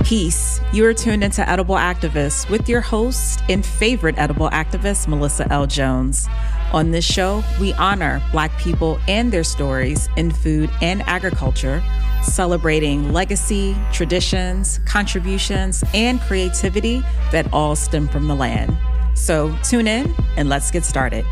Peace. You are tuned into Edible Activists with your host and favorite edible activist, Melissa L. Jones. On this show, we honor Black people and their stories in food and agriculture, celebrating legacy, traditions, contributions, and creativity that all stem from the land. So tune in and let's get started.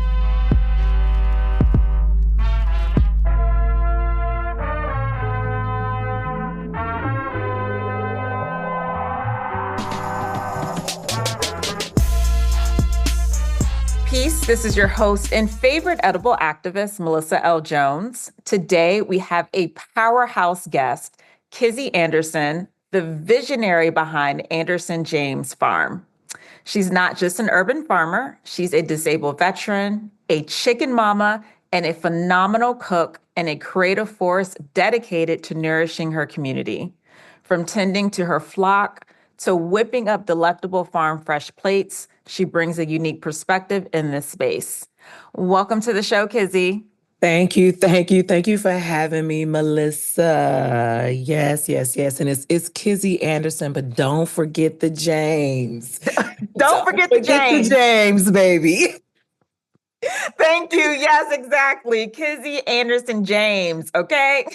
Peace. This is your host and favorite edible activist, Melissa L. Jones. Today, we have a powerhouse guest, Kizzy Anderson, the visionary behind Anderson James Farm. She's not just an urban farmer. She's a disabled veteran, a chicken mama, and a phenomenal cook and a creative force dedicated to nourishing her community. From tending to her flock to whipping up delectable farm fresh plates, she brings a unique perspective in this space. Welcome to the show, Kizzy. Thank you for having me, Melissa. Yes. And it's Kizzy Anderson, but don't forget the James. Don't forget the James. The James, baby. Thank you. Yes, exactly. Kizzy Anderson James, okay?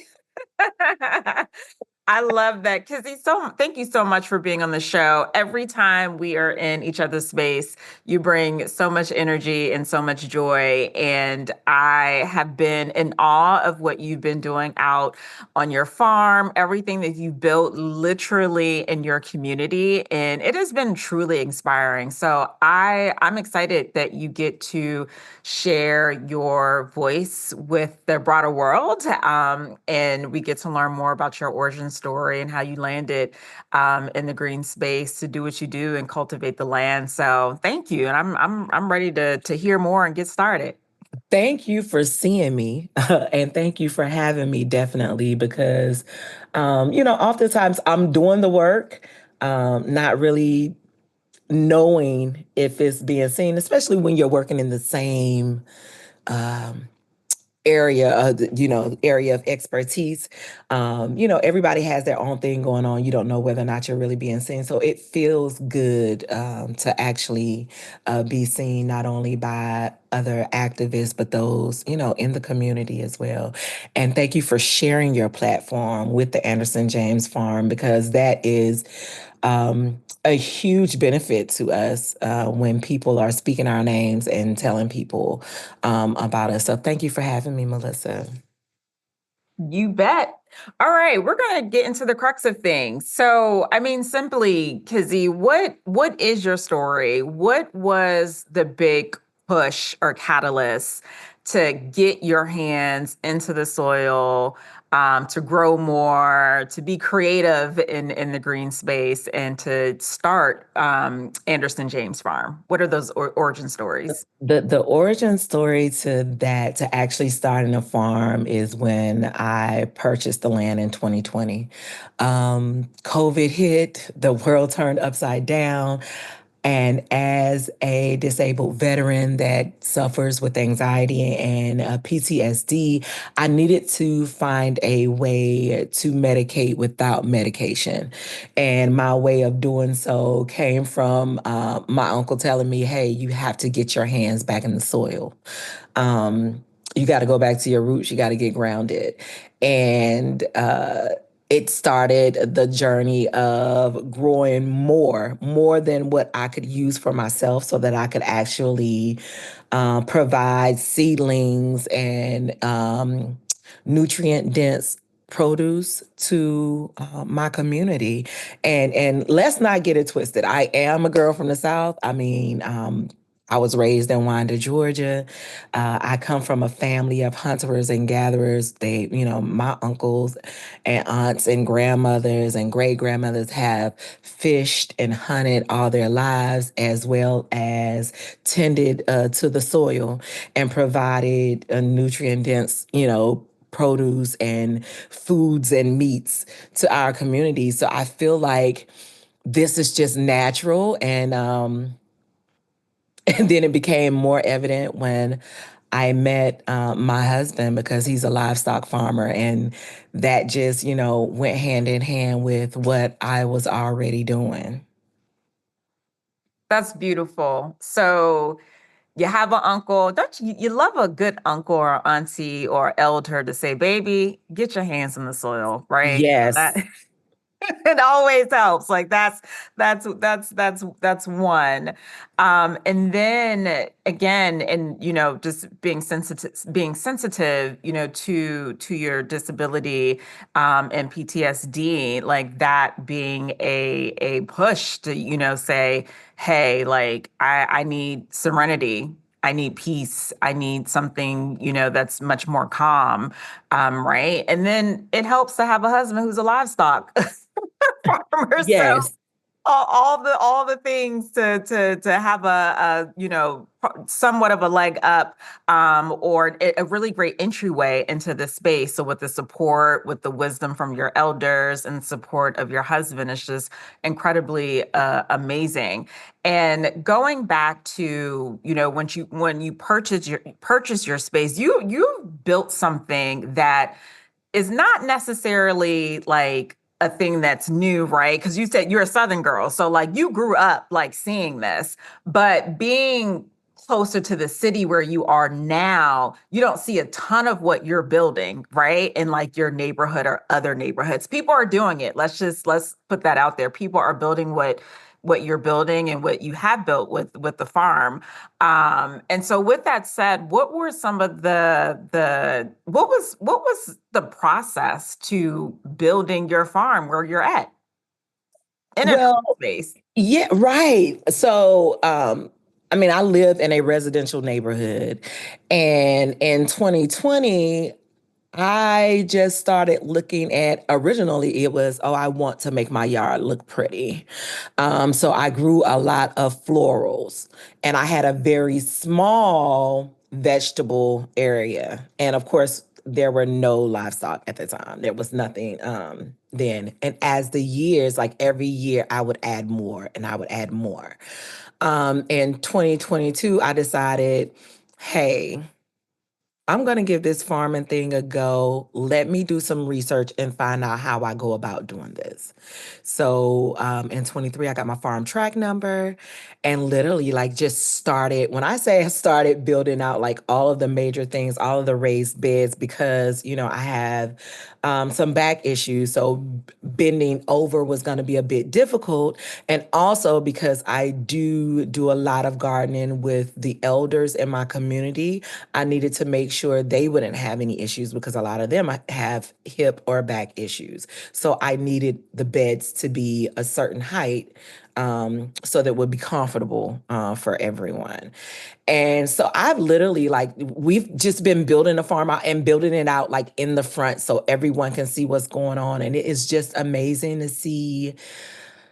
I love that. Kizzy, thank you so much for being on the show. Every time we are in each other's space, you bring so much energy and so much joy. And I have been in awe of what you've been doing out on your farm, everything that you've built literally in your community. And it has been truly inspiring. So I'm excited that you get to share your voice with the broader world. And we get to learn more about your origin story and how you landed in the green space to do what you do and cultivate the land. So thank you. And I'm ready to hear more and get started. Thank you for seeing me and thank you for having me, definitely, because, oftentimes I'm doing the work, not really knowing if it's being seen, especially when you're working in the same area of expertise. Everybody has their own thing going on. You don't know whether or not you're really being seen. So it feels good to actually be seen not only by other activists, but those, in the community as well. And thank you for sharing your platform with the Anderson James Farm, because that is a huge benefit to us when people are speaking our names and telling people about us. So thank you for having me, Melissa. You bet. All right, we're going to get into the crux of things. So, simply, Kizzy, what is your story? What was the big push or catalyst to get your hands into the soil, to grow more, to be creative in the green space, and to start Anderson James Farm? What are those origin stories? The origin story to actually starting a farm is when I purchased the land in 2020. COVID hit, the world turned upside down. And as a disabled veteran that suffers with anxiety and PTSD, I needed to find a way to medicate without medication. And my way of doing so came from my uncle telling me, hey, you have to get your hands back in the soil. You got to go back to your roots. You got to get grounded. And it started the journey of growing more than what I could use for myself, so that I could actually provide seedlings and nutrient dense produce to my community. And let's not get it twisted. I am a girl from the South. I was raised in Wanda, Georgia. I come from a family of hunters and gatherers. My uncles and aunts and grandmothers and great grandmothers have fished and hunted all their lives, as well as tended to the soil and provided a nutrient dense, produce and foods and meats to our community. So I feel like this is just natural. And then it became more evident when I met my husband because he's a livestock farmer, and that just, went hand in hand with what I was already doing. That's beautiful. So you have an uncle. Don't you, you love a good uncle or auntie or elder to say, baby, get your hands in the soil, right? That Yes. it always helps. Like that's one. And then again, and just being sensitive, to your disability, and PTSD, like that being a push to, say, hey, like I need serenity. I need peace. I need something, that's much more calm. Right. And then it helps to have a husband who's a livestock farmer. So Yes. all the things to have somewhat of a leg up, or a really great entryway into the space. So with the support, with the wisdom from your elders and support of your husband, is just incredibly amazing. And going back to, when you purchase your space, you built something that is not necessarily like a thing that's new, right? Because you said you're a Southern girl. So, like, you grew up like seeing this, but being closer to the city where you are now, you don't see a ton of what you're building, right? In like your neighborhood or other neighborhoods. People are doing it. Let's put that out there. People are building what you're building and what you have built with the farm. And so with that said, what were some of what was the process to building your farm where you're at in an Well, open space? yeah, right. So, I mean, I live in a residential neighborhood, and in 2020, I just started looking at, originally it was, oh, I want to make my yard look pretty. So I grew a lot of florals, and I had a very small vegetable area. And of course, there were no livestock at the time. There was nothing then. And as the years, like every year, I would add more and I would add more. In 2022, I decided, hey, I'm going to give this farming thing a go. Let me do some research and find out how I go about doing this. So in 23, I got my farm track number and literally like just started. When I say I started building out like all of the major things, all of the raised beds, because, I have some back issues. So bending over was going to be a bit difficult. And also because I do a lot of gardening with the elders in my community, I needed to make sure they wouldn't have any issues because a lot of them have hip or back issues. So I needed the beds to be a certain height, so that it would be comfortable for everyone. And so I've literally like we've just been building a farm out and building it out like in the front so everyone can see what's going on. And it is just amazing to see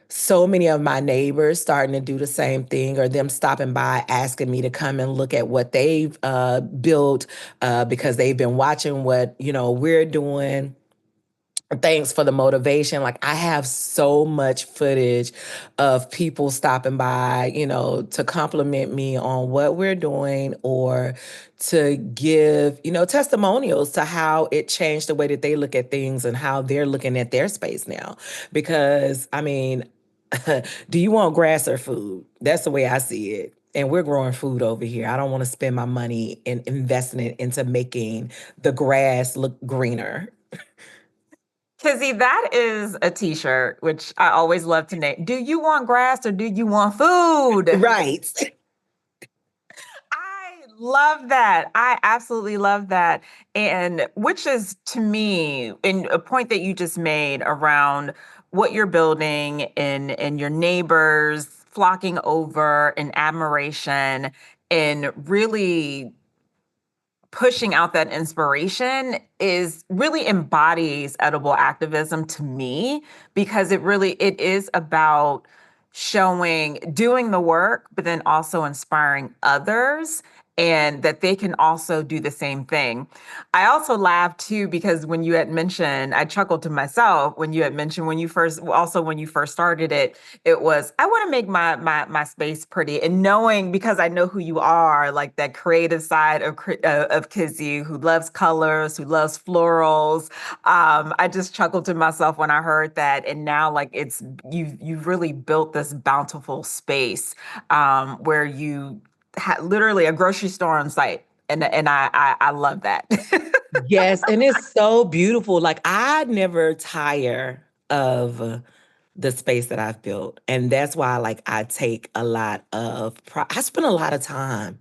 so many of my neighbors starting to do the same thing, or them stopping by asking me to come and look at what they've built, because they've been watching what we're doing. Thanks for the motivation. Like, I have so much footage of people stopping by, to compliment me on what we're doing, or to give, testimonials to how it changed the way that they look at things and how they're looking at their space now. Because, I mean, do you want grass or food? That's the way I see it. And we're growing food over here. I don't want to spend my money in investing it into making the grass look greener. Kizzy, that is a t-shirt, which I always love to name. Do you want grass or do you want food? Right. I love that. I absolutely love that. And which is to me, in a point that you just made around what you're building and your neighbors flocking over in admiration and really pushing out that inspiration is really embodies edible activism to me, because it is about doing the work but then also inspiring others. and that they can also do the same thing. I also laughed too because when you had mentioned, I chuckled to myself when you had mentioned when you first started it, it was I want to make my space pretty, and knowing because I know who you are, like that creative side of Kizzy, who loves colors, who loves florals. I just chuckled to myself when I heard that, and now like you've really built this bountiful space where you literally a grocery store on site, and I love that. Yes, and it's so beautiful. Like I never tire of the space that I've built. And that's why like I take a lot of I spend a lot of time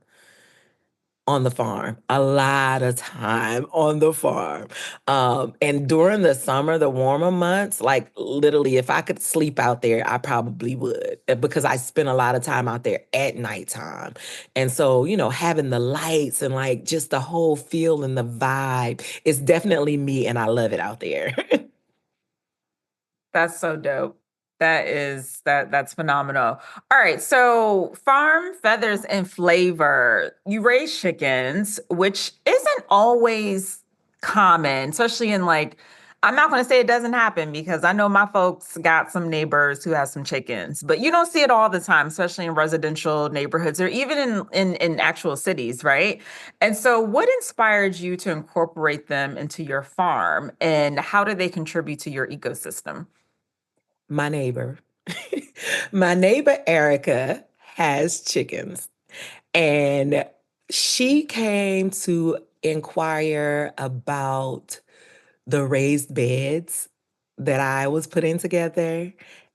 on the farm, a lot of time on the farm. And during the summer, the warmer months, like literally, if I could sleep out there, I probably would because I spend a lot of time out there at nighttime. And so, having the lights and like just the whole feel and the vibe is definitely me, and I love it out there. That's so dope. That's phenomenal. All right, so farm feathers and flavor. You raise chickens, which isn't always common, especially in like I'm not going to say it doesn't happen because I know my folks got some neighbors who have some chickens, but you don't see it all the time, especially in residential neighborhoods or even in actual cities, right? And so what inspired you to incorporate them into your farm and how do they contribute to your ecosystem? My neighbor, my neighbor Erica has chickens. And she came to inquire about the raised beds that I was putting together.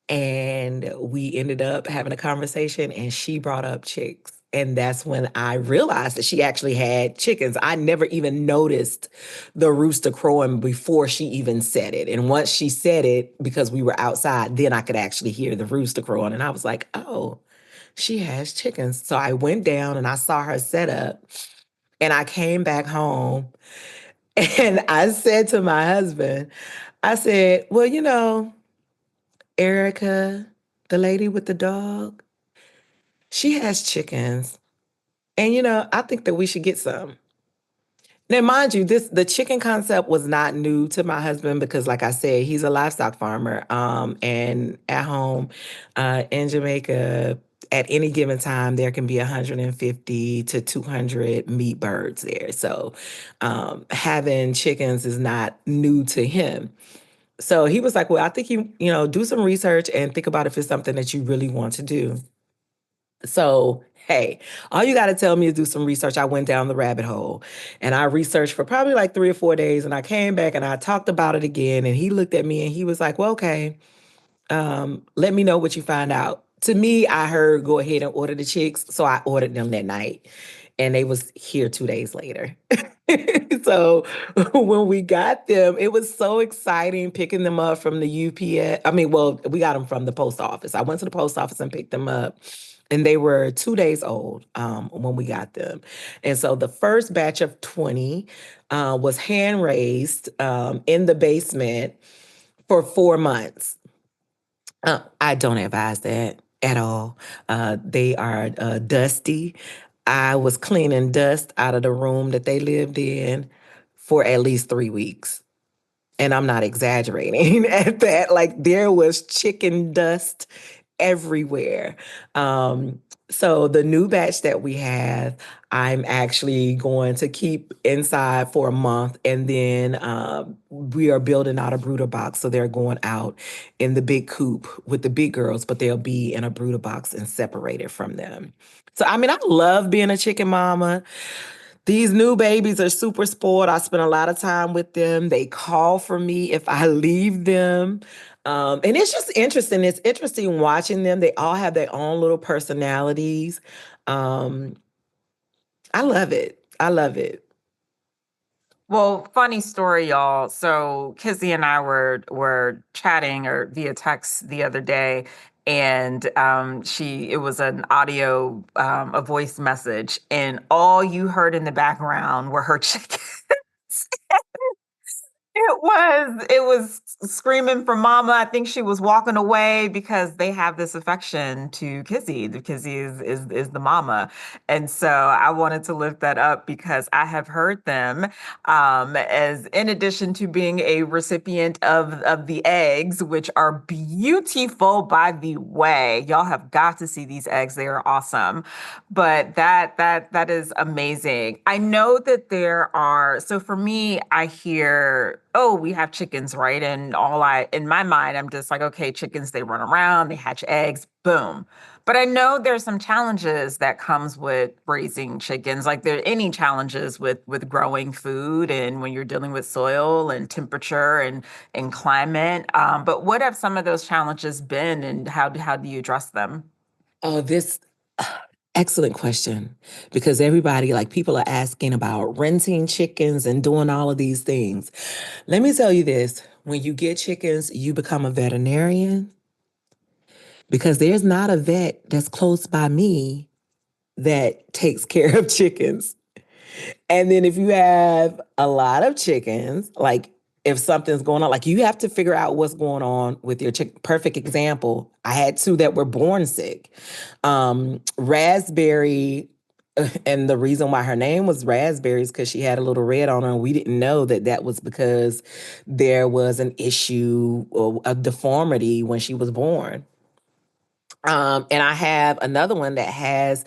And we ended up having a conversation, and she brought up chicks. And that's when I realized that she actually had chickens. I never even noticed the rooster crowing before she even said it. And once she said it, because we were outside, then I could actually hear the rooster crowing. And I was like, oh, she has chickens. So I went down and I saw her set up, and I came back home and I said to my husband, I said, well, Erica, the lady with the dog, she has chickens. And I think that we should get some. Now, mind you, the chicken concept was not new to my husband because, like I said, he's a livestock farmer. And at home, in Jamaica, at any given time, there can be 150 to 200 meat birds there. So, having chickens is not new to him. So he was like, "Well, I think do some research and think about if it's something that you really want to do." So, hey, all you got to tell me is do some research. I went down the rabbit hole and I researched for probably like 3 or 4 days, and I came back and I talked about it again. And he looked at me and he was like, well, okay, let me know what you find out. To me, I heard go ahead and order the chicks. So I ordered them that night, and they was here 2 days later. So when we got them, it was so exciting picking them up from the UPS. I mean, well, we got them from the post office. I went to the post office and picked them up, and they were 2 days old when we got them. And so the first batch of 20 was hand raised in the basement for 4 months. I don't advise that at all. They are dusty. I was cleaning dust out of the room that they lived in for at least 3 weeks. And I'm not exaggerating at that. Like there was chicken dust everywhere. Um, so the new batch that we have, I'm actually going to keep inside for a month, and then we are building out a brooder box. So they're going out in the big coop with the big girls, but they'll be in a brooder box and separated from them. So I mean, I love being a chicken mama. These new babies are super spoiled. I spend a lot of time with them. They call for me if I leave them. And it's just interesting. It's interesting watching them. They all have their own little personalities. Um, I love it. I love it. Well, funny story, y'all. So Kizzy and I were chatting or via text the other day, and it was an audio, a voice message, and all you heard in the background were her chickens. It was screaming for mama. I think she was walking away because they have this affection to Kizzy. The Kizzy is the mama. And so I wanted to lift that up because I have heard them as in addition to being a recipient of the eggs, which are beautiful by the way. Y'all have got to see these eggs. They are awesome. But that is amazing. I know that there are, so for me, I hear, oh, we have chickens, right? And all I in my mind, I'm just like, okay, chickens, they run around, they hatch eggs, boom. But I know there's some challenges that comes with raising chickens. Like there are any challenges with growing food and when you're dealing with soil and temperature and climate. But what have some of those challenges been and how do you address them? Oh, this excellent question because everybody, like people are asking about renting chickens and doing all of these things. Let me tell you this, when you get chickens, you become a veterinarian because there's not a vet that's close by me that takes care of chickens. And then if you have a lot of chickens, like if something's going on, like you have to figure out what's going on with your chicken. Perfect example. I had two that were born sick. Raspberry, and the reason why her name was Raspberry is because she had a little red on her, and we didn't know that that was because there was an issue or a deformity when she was born. And I have another one that has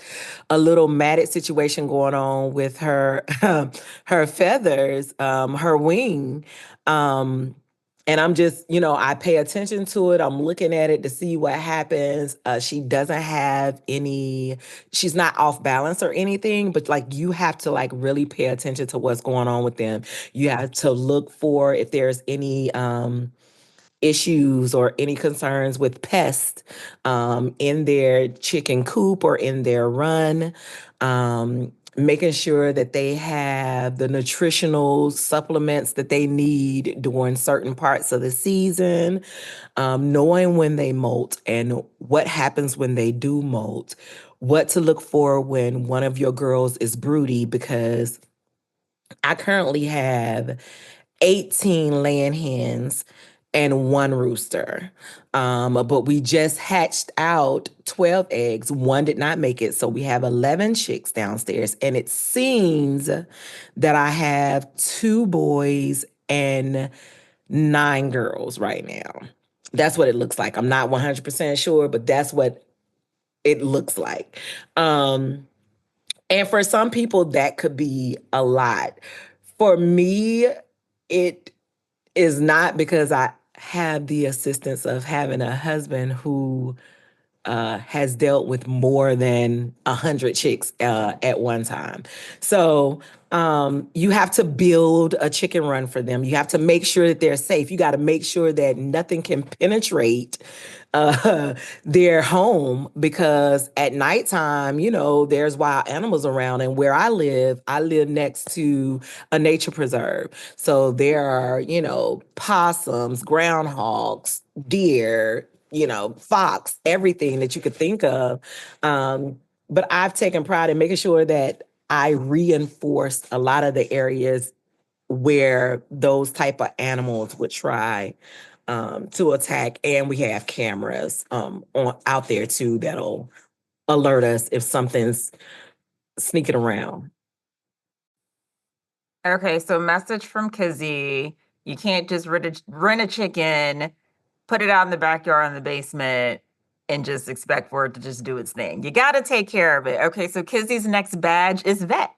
a little matted situation going on with her her feathers, her wing. Um, and I'm just, I pay attention to it. I'm looking at it to see what happens. She doesn't have any, she's not off balance or anything, but like you have to like really pay attention to what's going on with them. You have to look for if there's any issues or any concerns with pests in their chicken coop or in their run, making sure that they have the nutritional supplements that they need during certain parts of the season, knowing when they molt and what happens when they do molt, what to look for when one of your girls is broody, because I currently have 18 laying hens and one rooster. But we just hatched out 12 eggs. One did not make it. So we have 11 chicks downstairs. And it seems that I have two boys and nine girls right now. That's what it looks like. I'm not 100% sure, but that's what it looks like. Um, and for some people, that could be a lot. For me, it is not because I have the assistance of having a husband who has dealt with more than 100 chicks at one time. So you have to build a chicken run for them. You have to make sure that they're safe. You got to make sure that nothing can penetrate uh, their home because at nighttime, there's wild animals around. And where I live next to a nature preserve. So there are, possums, groundhogs, deer, fox, everything that you could think of. But I've taken pride in making sure that I reinforced a lot of the areas where those type of animals would try to attack, and we have cameras on out there too that'll alert us if something's sneaking around. Okay, so message from Kizzy. You can't just rent a chicken, put it out in the backyard in the basement, and just expect for it to just do its thing. You got to take care of it. Okay, so Kizzy's next badge is vet.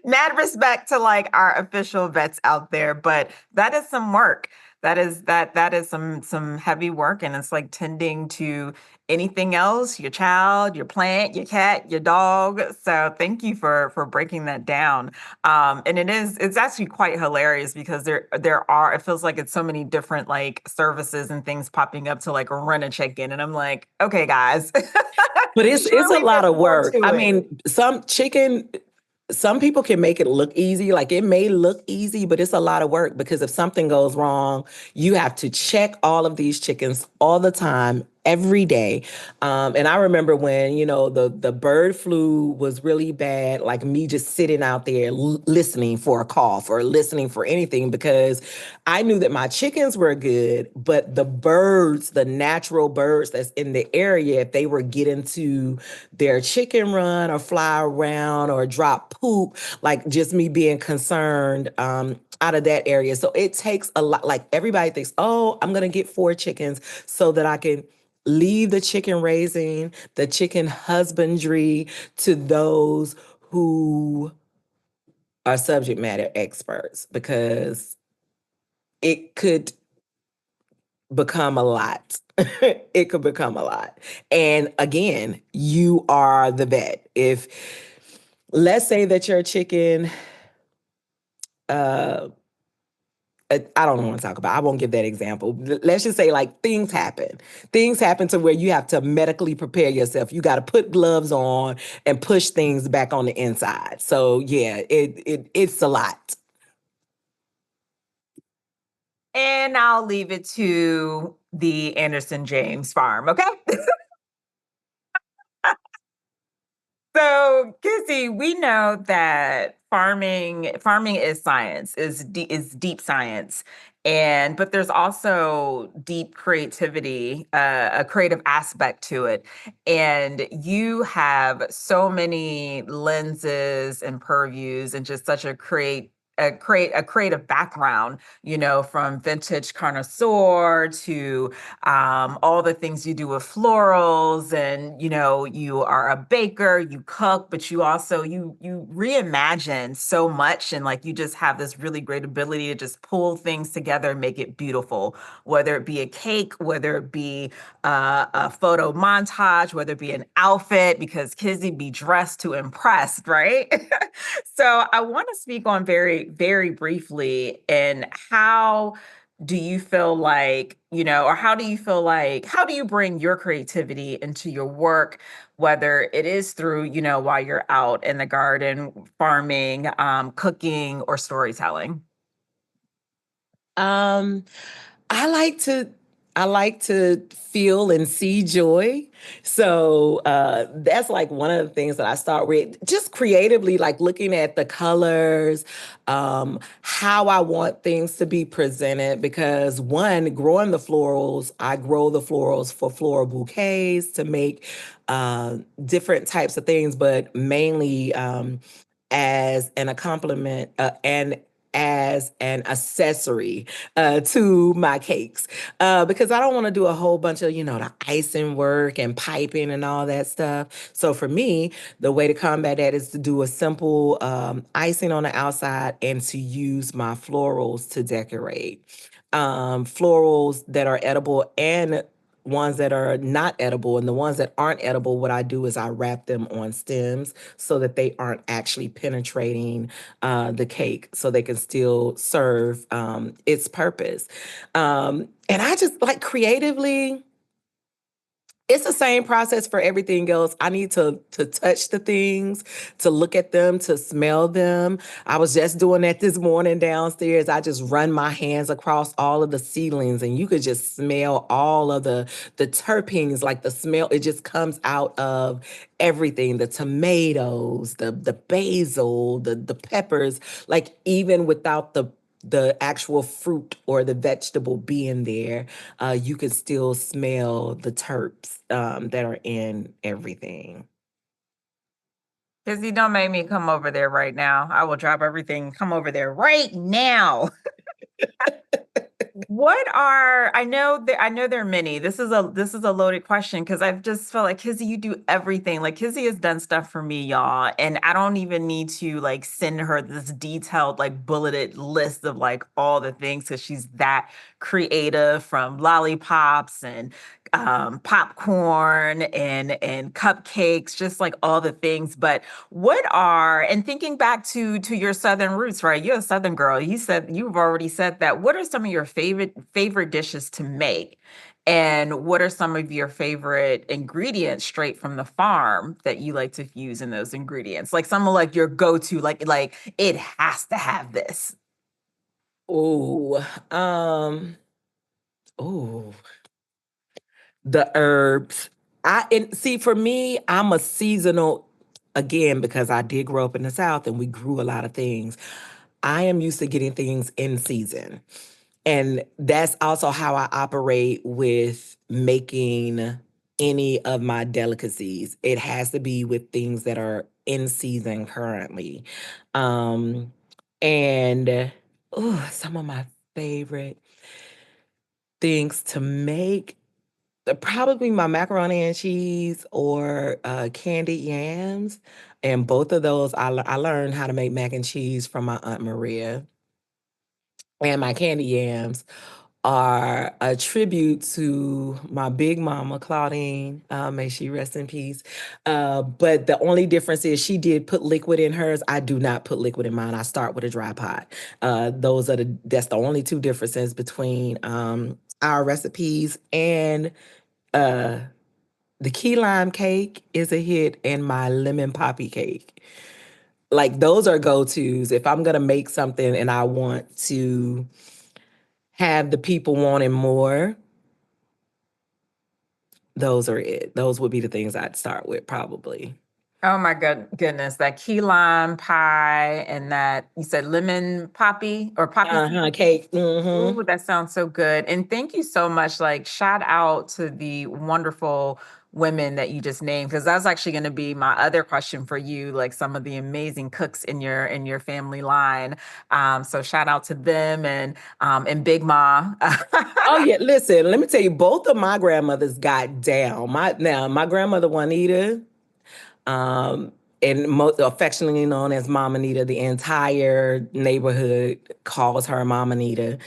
Mad respect to like our official vets out there, but that is some work. That is some heavy work, and it's like tending to anything else, your child, your plant, your cat, your dog. So thank you for breaking that down. And it's actually quite hilarious because there are it feels like it's so many different like services and things popping up to like run a chicken, and I'm like, okay, guys, But it's a surely lot there's of more work. to I it. mean, some people can make it look easy. Like it may look easy, but it's a lot of work because if something goes wrong, you have to check all of these chickens all the time, every day. And I remember when, the bird flu was really bad, like me just sitting out there listening for a cough or listening for anything, because I knew that my chickens were good, but the birds, the natural birds that's in the area, if they were getting to their chicken run or fly around or drop poop, like just me being concerned out of that area. So it takes a lot. Like everybody thinks, oh, I'm going to get 4 chickens so that I can leave the chicken raising, the chicken husbandry to those who are subject matter experts, because it could become a lot. It could become a lot. And again, you are the vet. If let's say that your chicken, uh I don't want to talk about, I won't give that example. Let's just say like things happen. Things happen to where you have to medically prepare yourself. You got to put gloves on and push things back on the inside. So yeah, it's a lot. And I'll leave it to the Anderson James farm, okay? So, Kizzy, we know that farming is science, is deep science. And but there's also deep creativity, a creative aspect to it. And you have so many lenses and purviews and just such a creative background, from vintage connoisseur to all the things you do with florals, and you are a baker, you cook, but you reimagine so much, and like you just have this really great ability to just pull things together and make it beautiful, whether it be a cake, whether it be a photo montage, whether it be an outfit, because Kizzy be dressed to impress, right? So I want to speak on very, very briefly, and how do you feel like, or how do you bring your creativity into your work, whether it is through, while you're out in the garden, farming, cooking, or storytelling? Um, I like to I like to feel and see joy. So that's like one of the things that I start with, just creatively, like looking at the colors, how I want things to be presented. Because one, growing the florals, I grow the florals for floral bouquets to make different types of things, but mainly as an accompaniment and as an accessory to my cakes, because I don't want to do a whole bunch of, the icing work and piping and all that stuff. So for me, the way to combat that is to do a simple icing on the outside and to use my florals to decorate. Florals that are edible and ones that are not edible. And the ones that aren't edible, what I do is I wrap them on stems so that they aren't actually penetrating the cake, so they can still serve its purpose. And I just like creatively, it's the same process for everything else. I need to touch the things, to look at them, to smell them. I was just doing that this morning downstairs. I just run my hands across all of the ceilings, and you could just smell all of the terpenes, like the smell. It just comes out of everything, the tomatoes, the basil, the peppers, like even without the actual fruit or the vegetable being there, you can still smell the terps that are in everything. Kizzy, don't make me come over there right now. I will drop everything, come over there right now. What are I know there are many. This is a loaded question because I've just felt like, Kizzy, you do everything. Like Kizzy has done stuff for me, y'all, and I don't even need to like send her this detailed like bulleted list of like all the things, because she's that creative, from lollipops and popcorn and cupcakes, just like all the things. But and thinking back to your Southern roots, right? You're a Southern girl. You've already said that. What are some of your favorite dishes to make? And what are some of your favorite ingredients straight from the farm that you like to use in those ingredients? Like some of like your go-to, like it has to have this. Oh, oh, the herbs. And see, for me, I'm a seasonal, again, because I did grow up in the South and we grew a lot of things. I am used to getting things in season. And that's also how I operate with making any of my delicacies. It has to be with things that are in season currently. Um, and some of my favorite things to make, probably my macaroni and cheese or candied yams. And both of those, I learned how to make mac and cheese from my Aunt Maria. And my candy yams are a tribute to my big mama, Claudine. May she rest in peace. But the only difference is she did put liquid in hers. I do not put liquid in mine. I start with a dry pot. That's the only two differences between our recipes. And uh, the key lime cake is a hit, and my lemon poppy cake. Like those are go-tos. If I'm gonna make something and I want to have the people wanting more, those are it. Those would be the things I'd start with probably. Oh my goodness, that key lime pie and that you said lemon poppy or poppy Uh-huh, seed. cake. Mm-hmm. Ooh, that sounds so good. And thank you so much. Like, shout out to the wonderful women that you just named, because that's actually going to be my other question for you, like some of the amazing cooks in your family line. So shout out to them and Big Ma. Oh yeah, listen, let me tell you, both of my grandmothers got down. My grandmother Juanita, um, and most affectionately known as Mama Nita. The entire neighborhood calls her Mama Nita.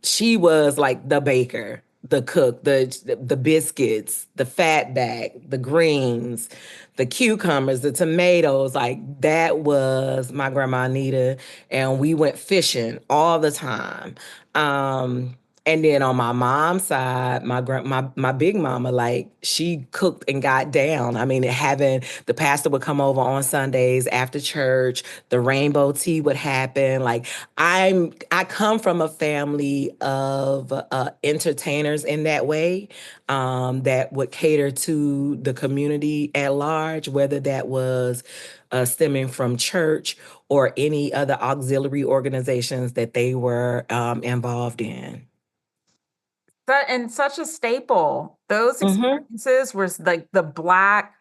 She was like the baker, the cook, the biscuits, the fat bag, the greens, the cucumbers, the tomatoes. Like that was my grandma Nita, and we went fishing all the time. Um, and then on my mom's side, my big mama, like she cooked and got down. I mean, having the pastor would come over on Sundays after church, the rainbow tea would happen. Like I come from a family of entertainers in that way, that would cater to the community at large, whether that was stemming from church or any other auxiliary organizations that they were involved in. That and such a staple. Those Mm-hmm. experiences were like the black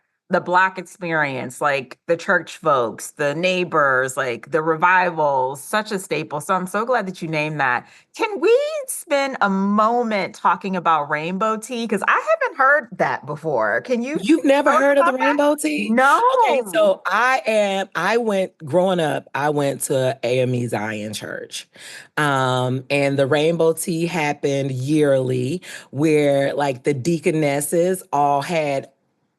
experience, like the church folks, the neighbors, like the revivals, such a staple. So I'm so glad that you named that. Can we spend a moment talking about rainbow tea? Because I haven't heard that before. Can you You've never tell us heard of the about that? rainbow tea? Okay, No. so I went growing up, I went to AME Zion Church. And the rainbow tea happened yearly where like the deaconesses all had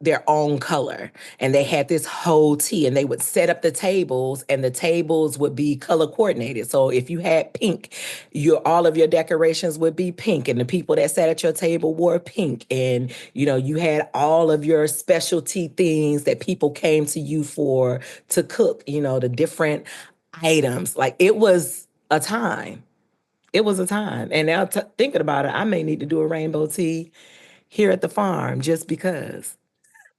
their own color, and they had this whole tea, and they would set up the tables, and the tables would be color coordinated. So if you had pink, your all of your decorations would be pink, and the people that sat at your table wore pink, and you had all of your specialty things that people came to you for to cook, the different items. Like it was a time. And now thinking about it, I may need to do a rainbow tea here at the farm just because.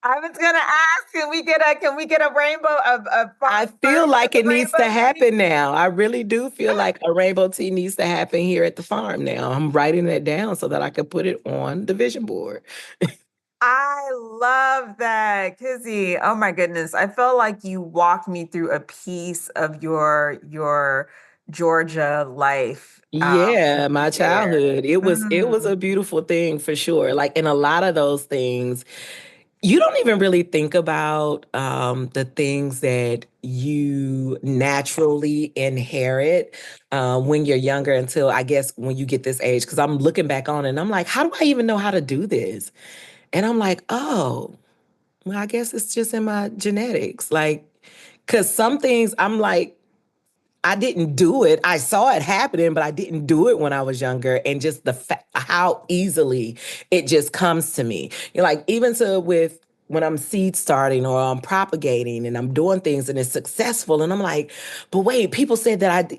I was gonna ask, can we get a rainbow, a farm I feel version of like the it needs to rainbow tea? happen now. I really do feel like a rainbow tea needs to happen here at the farm now. I'm writing it down so that I can put it on the vision board. I love that, Kizzy. Oh my goodness. I felt like you walked me through a piece of your Georgia life Yeah, when you my shared. childhood. It was a Mm. beautiful thing for sure. Like in a lot of those things, you don't even really think about the things that you naturally inherit when you're younger until I guess when you get this age. Because I'm looking back on it and I'm like, how do I even know how to do this? And I'm like, oh, well, I guess it's just in my genetics. Like, because some things I'm like, I didn't do it. I saw it happening, but I didn't do it when I was younger. And just the fact how easily it just comes to me. Like even to with when I'm seed starting or I'm propagating and I'm doing things and it's successful. And I'm like, but wait, people said that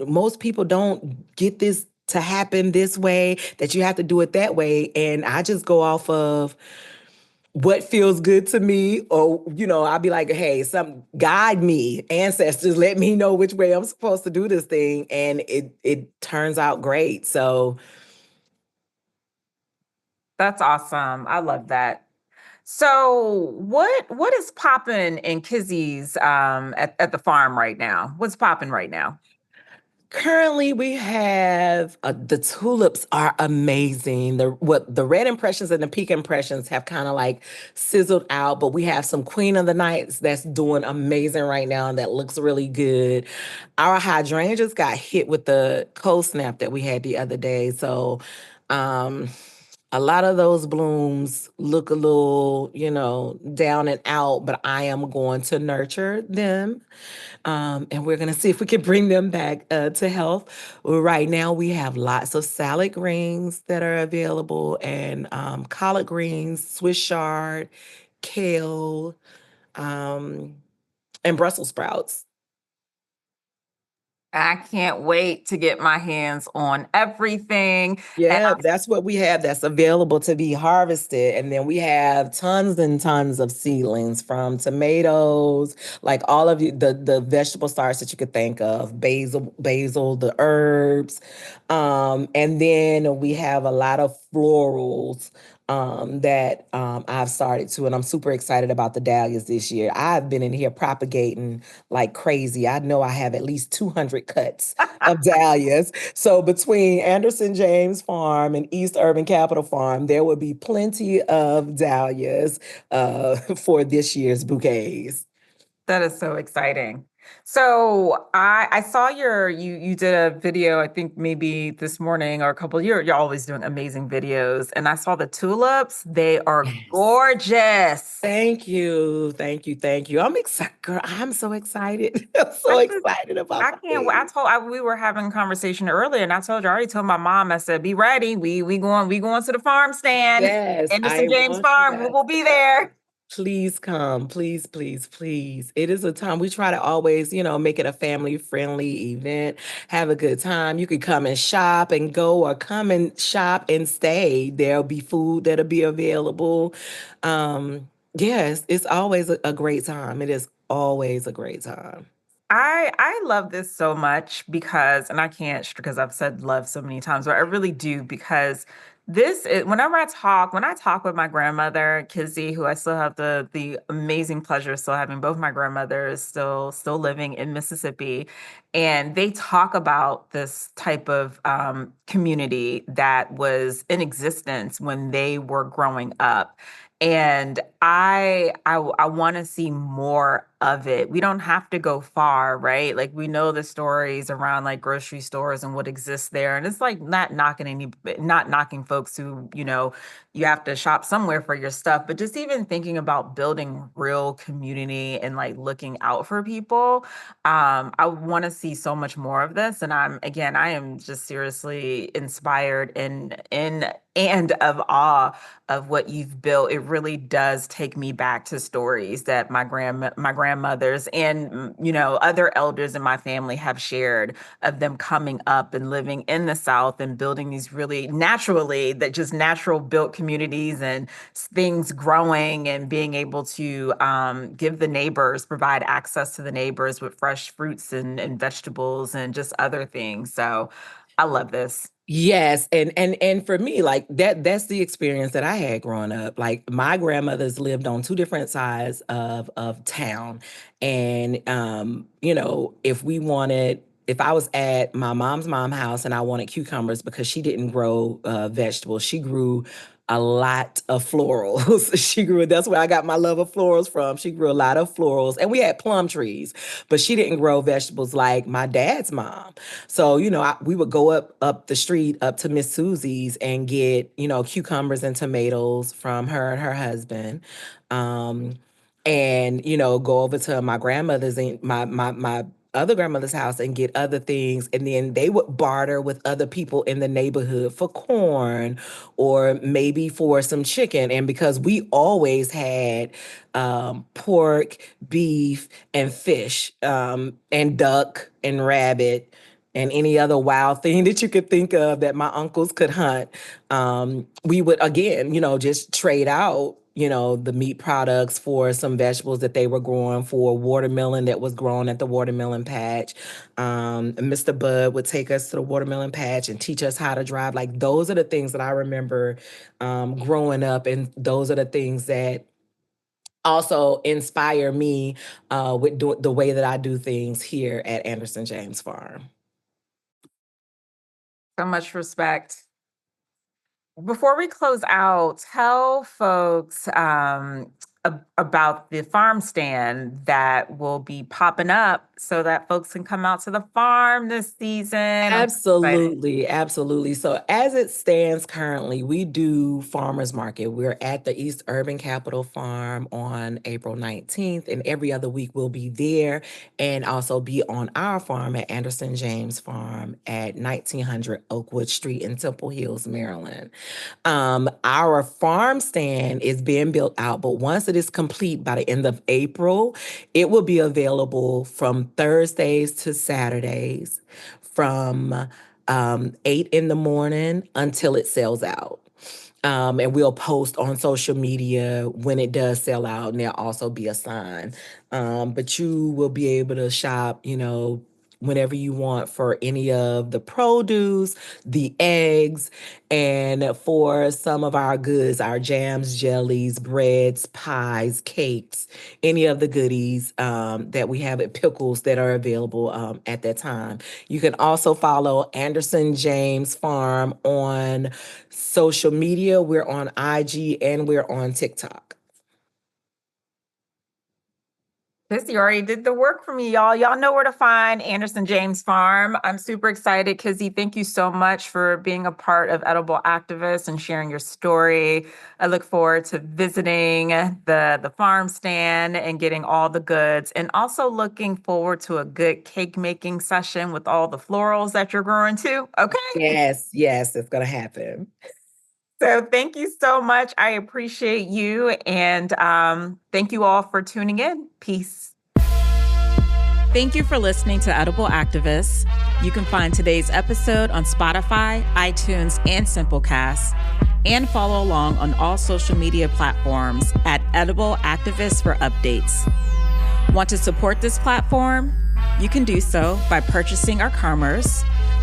most people don't get this to happen this way, that you have to do it that way. And I just go off of what feels good to me, or I'll be like, hey, some guide me, ancestors, let me know which way I'm supposed to do this thing, and it turns out great. So That's awesome. I love that. So what is popping in Kizzy's at the farm right now? What's popping right now? currently, we have the tulips are amazing. The red impressions and the pink impressions have kind of like sizzled out, but we have some Queen of the Nights that's doing amazing right now, and that looks really good. Our hydrangeas got hit with the cold snap that we had the other day, so um, a lot of those blooms look a little, down and out. But I am going to nurture them, and we're going to see if we can bring them back to health. Right now, we have lots of salad greens that are available, and collard greens, Swiss chard, kale, um, and Brussels sprouts. I can't wait to get my hands on everything. And Yeah, that's what we have that's available to be harvested. And then we have tons and tons of seedlings, from tomatoes, like all of the vegetable starts that you could think of, basil, the herbs. And then we have a lot of florals that I've started to, and I'm super excited about the dahlias this year. I've been in here propagating like crazy. I know I have at least 200 cuts of dahlias. So between Anderson James Farm and East Urban Capital Farm, there will be plenty of dahlias for this year's bouquets. that is so exciting. So I saw you did a video, I think maybe this morning or a couple, you're always doing amazing videos. And I saw the tulips. They are Yes. gorgeous. Thank you. Thank you. Thank you. I'm excited, girl. I'm so excited. I'm I so just excited I about the can't wait. thing. We were having a conversation earlier, and I told you, I already told my mom, I said, be ready. We going to the farm stand. Yes, Anderson I James want you Farm. We guys will to be come. there. Please come. Please, please, please. It is a time we try to always, make it a family friendly event. Have a good time. You could come and shop and go, or come and shop and stay. There'll be food that'll be available. Yes, it's always a great time. It is always a great time. I love this so much because, and I can't because I've said love so many times, but I really do because this is, when I talk with my grandmother Kizzy, who I still have the amazing pleasure of still having both my grandmothers still living in Mississippi, and they talk about this type of community that was in existence when they were growing up. And I want to see more of it. We don't have to go far, right? Like we know the stories around like grocery stores and what exists there. And it's like not knocking folks who, you have to shop somewhere for your stuff, but just even thinking about building real community and like looking out for people. I want to see so much more of this. And I am just seriously inspired and of awe of what you've built. It really does take me back to stories that my grandmothers and other elders in my family have shared of them coming up and living in the South and building these really naturally that just natural built communities and things growing and being able to give the neighbors, provide access to the neighbors with fresh fruits and vegetables and just other things. So I love this. Yes, and for me, like that's the experience that I had growing up. Like my grandmothers lived on two different sides of town. And if I was at my mom's house and I wanted cucumbers, because she didn't grow vegetables, she grew a lot of florals. That's where I got my love of florals from. She grew a lot of florals, and we had plum trees, but she didn't grow vegetables like my dad's mom. So, we would go up the street up to Miss Susie's and get, cucumbers and tomatoes from her and her husband. Um, and, go over to my grandmother's and my other grandmother's house and get other things. And then they would barter with other people in the neighborhood for corn, or maybe for some chicken. And because we always had pork, beef, and fish, and duck and rabbit. and any other wild thing that you could think of that my uncles could hunt. We would, again, just trade out, the meat products for some vegetables that they were growing, for watermelon that was grown at the watermelon patch. Mr. Bud would take us to the watermelon patch and teach us how to drive. Like, those are the things that I remember growing up, and those are the things that also inspire me with the way that I do things here at Anderson James Farm. So much respect. Before we close out, tell folks about the farm stand that will be popping up so that folks can come out to the farm this season. I'm so excited. Absolutely, absolutely. So as it stands currently, we do farmers market. We're at the East Urban Capital Farm on April 19th, and every other week we'll be there and also be on our farm at Anderson James Farm at 1900 Oakwood Street in Temple Hills, Maryland. Our farm stand is being built out, but once it is complete by the end of April, it will be available from Thursdays to Saturdays from 8 in the morning until it sells out. And we'll post on social media when it does sell out, and there'll also be a sign. But you will be able to shop, whenever you want for any of the produce, the eggs, and for some of our goods, our jams, jellies, breads, pies, cakes, any of the goodies that we have at pickles that are available at that time. You can also follow Anderson James Farm on social media. We're on IG and we're on TikTok. Kizzy already did the work for me, y'all. Y'all know where to find Anderson James Farm. I'm super excited. Kizzy, thank you so much for being a part of Edible Activists and sharing your story. I look forward to visiting the farm stand and getting all the goods, and also looking forward to a good cake making session with all the florals that you're growing too. Okay. Yes, yes, it's going to happen. So thank you so much. I appreciate you. And thank you all for tuning in. Peace. Thank you for listening to Edible Activists. You can find today's episode on Spotify, iTunes, and Simplecast, and follow along on all social media platforms at Edible Activists for updates. Want to support this platform? You can do so by purchasing our commerce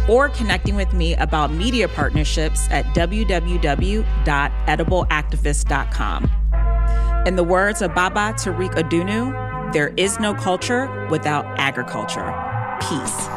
or connecting with me about media partnerships at www.edibleactivist.com. In the words of Baba Tariq Adunu, there is no culture without agriculture. Peace.